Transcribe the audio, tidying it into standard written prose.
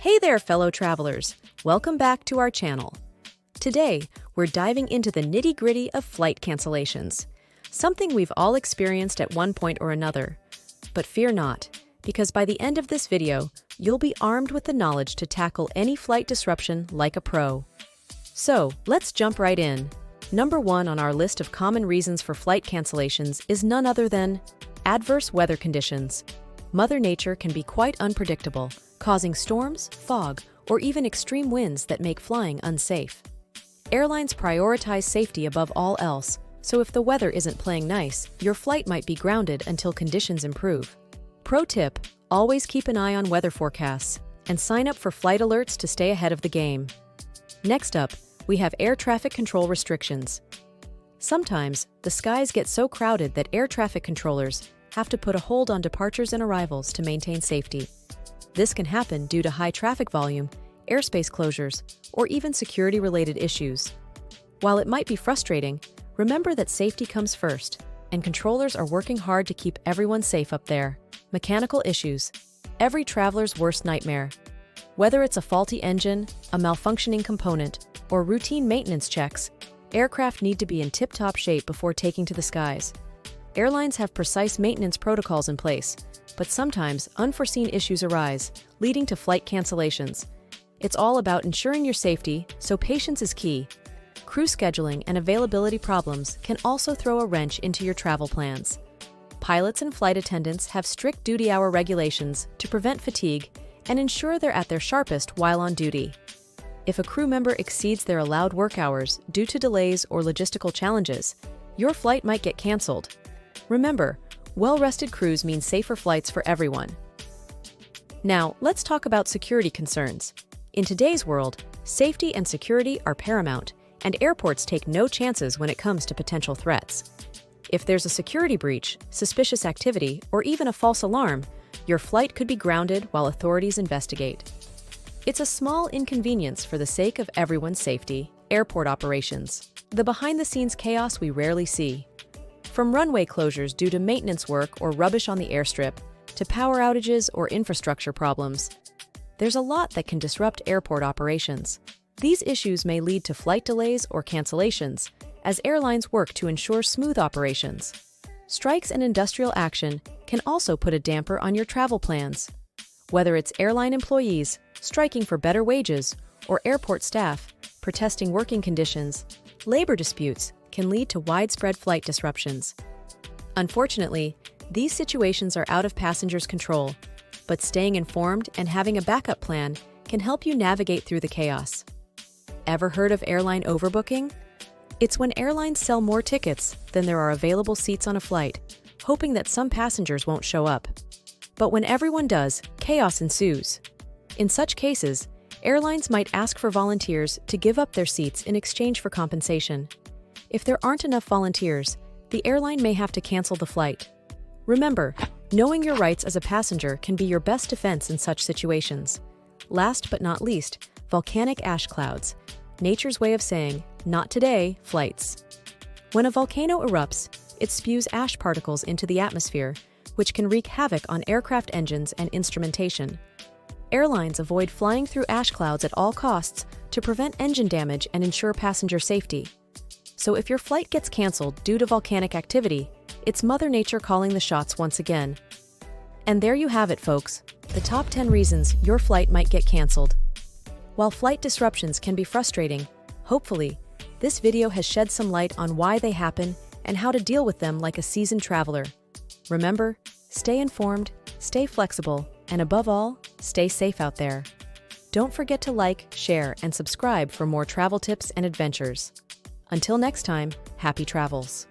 Hey there, fellow travelers! Welcome back to our channel. Today, we're diving into the nitty-gritty of flight cancellations, something we've all experienced at one point or another. But fear not, because by the end of this video, you'll be armed with the knowledge to tackle any flight disruption like a pro. So, let's jump right in. Number 1 on our list of common reasons for flight cancellations is none other than adverse weather conditions. Mother Nature can be quite unpredictable, causing storms, fog, or even extreme winds that make flying unsafe. Airlines prioritize safety above all else, so if the weather isn't playing nice, your flight might be grounded until conditions improve. Pro tip: always keep an eye on weather forecasts and sign up for flight alerts to stay ahead of the game. Next up, we have air traffic control restrictions. Sometimes, the skies get so crowded that air traffic controllers have to put a hold on departures and arrivals to maintain safety. This can happen due to high traffic volume, airspace closures, or even security-related issues. While it might be frustrating, remember that safety comes first, and controllers are working hard to keep everyone safe up there. Mechanical issues: every traveler's worst nightmare. Whether it's a faulty engine, a malfunctioning component, or routine maintenance checks, aircraft need to be in tip-top shape before taking to the skies. Airlines have precise maintenance protocols in place, but sometimes unforeseen issues arise, leading to flight cancellations. It's all about ensuring your safety, so patience is key. Crew scheduling and availability problems can also throw a wrench into your travel plans. Pilots and flight attendants have strict duty hour regulations to prevent fatigue and ensure they're at their sharpest while on duty. If a crew member exceeds their allowed work hours due to delays or logistical challenges, your flight might get canceled. Remember, well-rested crews mean safer flights for everyone. Now, let's talk about security concerns. In today's world, safety and security are paramount, and airports take no chances when it comes to potential threats. If there's a security breach, suspicious activity, or even a false alarm, your flight could be grounded while authorities investigate. It's a small inconvenience for the sake of everyone's safety. Airport operations: the behind-the-scenes chaos we rarely see. From runway closures due to maintenance work or rubbish on the airstrip, to power outages or infrastructure problems, there's a lot that can disrupt airport operations. These issues may lead to flight delays or cancellations, as airlines work to ensure smooth operations. Strikes and industrial action can also put a damper on your travel plans. Whether it's airline employees striking for better wages or airport staff protesting working conditions, labor disputes can lead to widespread flight disruptions. Unfortunately, these situations are out of passengers' control, but staying informed and having a backup plan can help you navigate through the chaos. Ever heard of airline overbooking? It's when airlines sell more tickets than there are available seats on a flight, hoping that some passengers won't show up. But when everyone does, chaos ensues. In such cases, airlines might ask for volunteers to give up their seats in exchange for compensation. If there aren't enough volunteers, the airline may have to cancel the flight. Remember, knowing your rights as a passenger can be your best defense in such situations. Last but not least, volcanic ash clouds, nature's way of saying, "Not today," flights. When a volcano erupts, it spews ash particles into the atmosphere, which can wreak havoc on aircraft engines and instrumentation. Airlines avoid flying through ash clouds at all costs to prevent engine damage and ensure passenger safety. So if your flight gets canceled due to volcanic activity, it's Mother Nature calling the shots once again. And there you have it, folks, the top 10 reasons your flight might get canceled. While flight disruptions can be frustrating, hopefully, this video has shed some light on why they happen and how to deal with them like a seasoned traveler. Remember, stay informed, stay flexible, and above all, stay safe out there. Don't forget to like, share, and subscribe for more travel tips and adventures. Until next time, happy travels.